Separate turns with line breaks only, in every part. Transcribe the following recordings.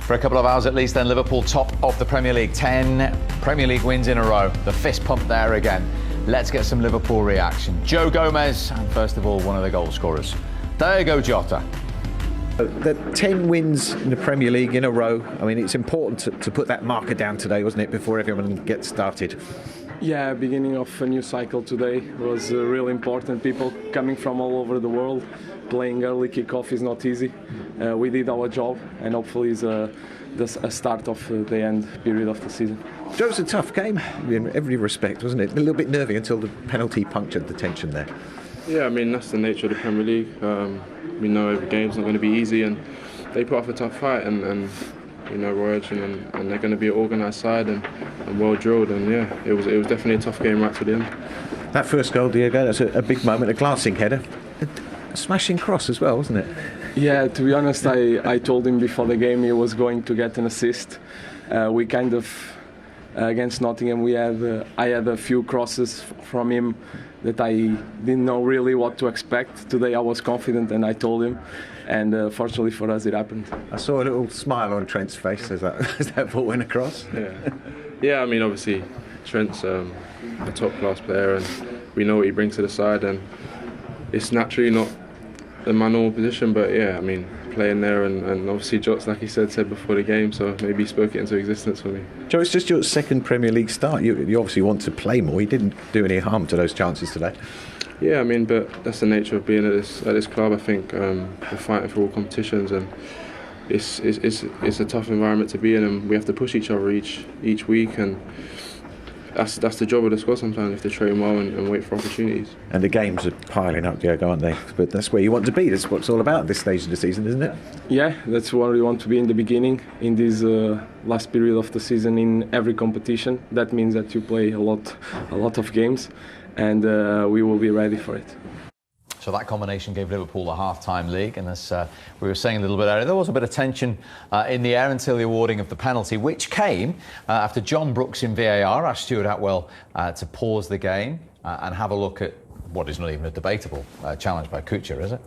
For a couple of hours at least, then Liverpool top of the Premier League. 10 Premier League wins in a row. The fist pump there again. Let's get some Liverpool reaction. Joe Gomez, and first of all, one of the goal scorers. Diego Jota.
The 10 wins in the Premier League in a row. I mean, it's important to put that marker down today, wasn't it, before everyone gets started?
Yeah, beginning of a new cycle today was really important. People coming from all over the world, playing early kickoff is not easy. We did our job, and hopefully it's a start of the end period of the season.
So it was a tough game in every respect, wasn't it? A little bit nervy until the penalty punctured the tension there.
Yeah, I mean, that's the nature of the Premier League. We know every game's not going to be easy, and they put up a tough fight, and you know, we're urging, and they're going to be an organised side and well drilled, and yeah, it was definitely a tough game right to the end.
That first goal, Diego, that's a big moment, a glancing header, a smashing cross as well, wasn't it?
Yeah, to be honest, I told him before the game he was going to get an assist. We kind of against Nottingham, I had a few crosses from him that I didn't know really what to expect. Today I was confident and I told him, and fortunately for us it happened.
I saw a little smile on Trent's face as that ball went across.
Yeah, I mean, obviously Trent's a top class player, and we know what he brings to the side, and it's naturally not my normal position, but yeah, I mean, playing there and obviously Jots, like he said before the game, so maybe he spoke it into existence for me.
Joe, it's just your second Premier League start. You obviously want to play more. You didn't do any harm to those chances today.
Yeah, I mean, but that's the nature of being at this club. I think we're fighting for all competitions, and it's a tough environment to be in, and we have to push each other each week, and that's the job of the squad sometimes. You have to train well and wait for opportunities. And
the games are piling up, Diego, aren't they? But that's where you want to be. That's what it's all about at this stage of the season, isn't it?
Yeah, that's where we want to be in the beginning, in this last period of the season, in every competition. That means that you play a lot of games, and we will be ready for it.
So that combination gave Liverpool a half-time lead, and as we were saying a little bit earlier, there was a bit of tension in the air until the awarding of the penalty, which came after John Brooks in VAR asked Stuart Atwell to pause the game and have a look at what is not even a debatable challenge by Kuchar, is it?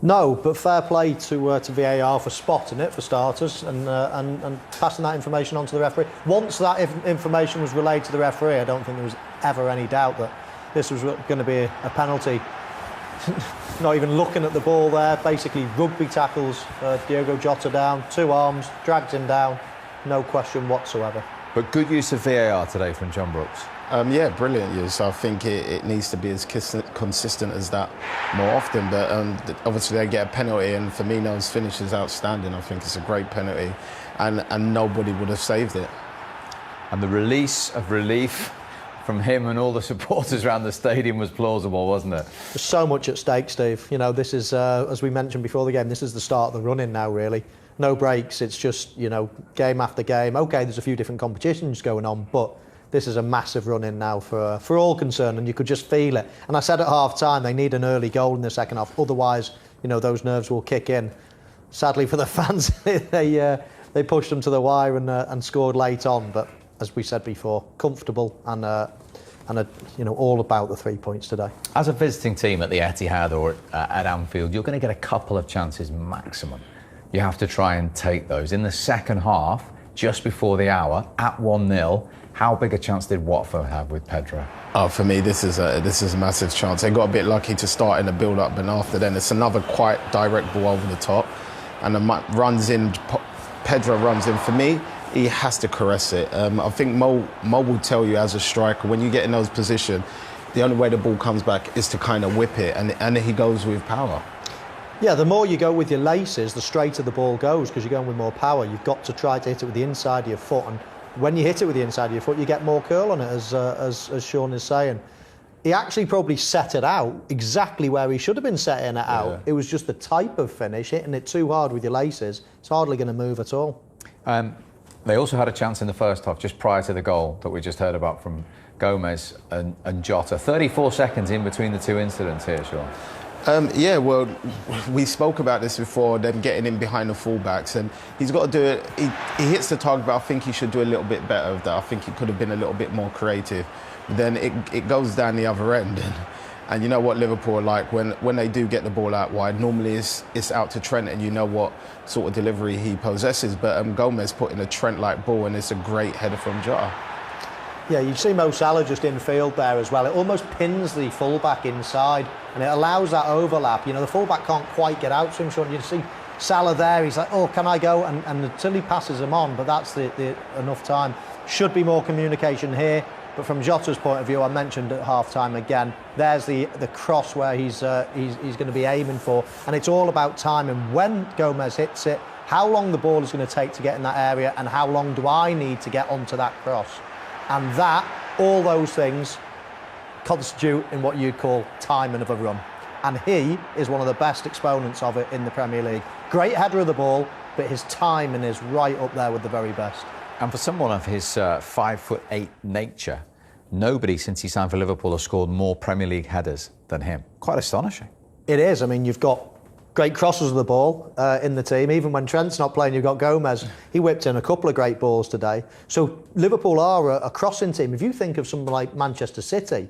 No, but fair play to VAR for spotting it, for starters, and passing that information on to the referee. Once that information was relayed to the referee, I don't think there was ever any doubt that this was going to be a penalty. Not even looking at the ball there, basically rugby tackles Diego Jota down, two arms, drags him down, no question whatsoever.
But good use of VAR today from John Brooks.
Yeah, brilliant use. I think it needs to be as consistent as that more often, but obviously they get a penalty, and Firmino's finish is outstanding. I think it's a great penalty, and nobody would have saved it.
And the release of relief from him and all the supporters around the stadium was plausible, wasn't it?
There's so much at stake, Steve. You know, this is, as we mentioned before the game, this is the start of the run-in now, really. No breaks, it's just, you know, game after game. OK, there's a few different competitions going on, but this is a massive run-in now for all concerned, and you could just feel it. And I said at half-time, they need an early goal in the second half, otherwise, you know, those nerves will kick in. Sadly for the fans, they pushed them to the wire and scored late on, but as we said before, comfortable and you know, all about the 3 points today.
As a visiting team at the Etihad or at Anfield, you're going to get a couple of chances maximum. You have to try and take those. In the second half, just before the hour, at 1-0, how big a chance did Watford have with Pedro?
Oh, for me, this is a massive chance. They got a bit lucky to start in the build-up, and after then, it's another quite direct ball over the top, and runs in. Pedro runs in. For me, he has to caress it. I think Mo will tell you as a striker, when you get in those positions, the only way the ball comes back is to kind of whip it, and he goes with power.
Yeah, the more you go with your laces, the straighter the ball goes, because you're going with more power. You've got to try to hit it with the inside of your foot, and when you hit it with the inside of your foot, you get more curl on it, as Sean is saying. He actually probably set it out exactly where he should have been setting it out. Yeah. It was just the type of finish, hitting it too hard with your laces. It's hardly going to move at all.
They also had a chance in the first half, just prior to the goal that we just heard about from Gomez and Jota. 34 seconds in between the two incidents here, Sean.
Yeah, well, we spoke about this before, them getting in behind the fullbacks, and he's got to do it. He hits the target, but I think he should do a little bit better of that. I think he could have been a little bit more creative. Then it goes down the other end, And you know what Liverpool are like when they do get the ball out wide. Normally it's out to Trent, and you know what sort of delivery he possesses. But Gomez put in a Trent-like ball, and it's a great header from Jota.
Yeah, you see Mo Salah just in field there as well. It almost pins the fullback inside, and it allows that overlap. You know, the fullback can't quite get out to him, Sean. You see Salah there, he's like, oh, can I go? And until he passes him on, but that's the enough time. Should be more communication here. But from Jota's point of view, I mentioned at half-time again, there's the cross where he's going to be aiming for. And it's all about time. And when Gomez hits it, how long the ball is going to take to get in that area, and how long do I need to get onto that cross? And that, all those things, constitute in what you'd call timing of a run. And he is one of the best exponents of it in the Premier League. Great header of the ball, but his timing is right up there with the very best.
And for someone of his 5'8" nature, nobody since he signed for Liverpool has scored more Premier League headers than him. Quite astonishing.
It is. I mean, you've got great crosses of the ball in the team. Even when Trent's not playing, you've got Gomez. He whipped in a couple of great balls today. So Liverpool are a crossing team. If you think of something like Manchester City,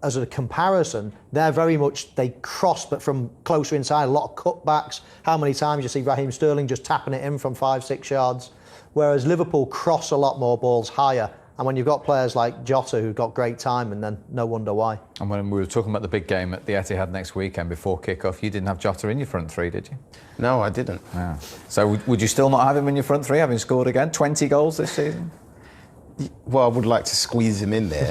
as a comparison, they're very much, they cross, but from closer inside, a lot of cutbacks. How many times you see Raheem Sterling just tapping it in from 5-6 yards? Whereas Liverpool cross a lot more balls higher. And when you've got players like Jota who've got great timing, then no wonder why.
And when we were talking about the big game at the Etihad next weekend before kick-off, you didn't have Jota in your front three, did you?
No, I didn't.
Yeah. So would you still not have him in your front three, having scored again? 20 goals this season?
Well, I would like to squeeze him in there,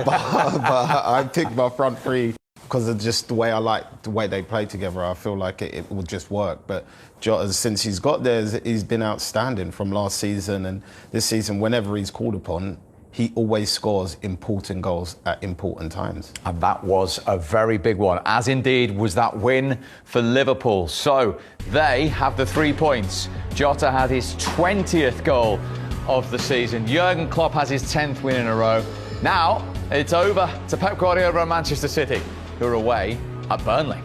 but I picked my front three because of just the way I like the way they play together. I feel like it would just work. But Jota, since he's got there, he's been outstanding from last season and this season. Whenever he's called upon, he always scores important goals at important times.
And that was a very big one, as indeed was that win for Liverpool. So they have the 3 points. Jota had his 20th goal of the season. Jurgen Klopp has his 10th win in a row. Now it's over to Pep Guardiola and Manchester City, who are away at Burnley.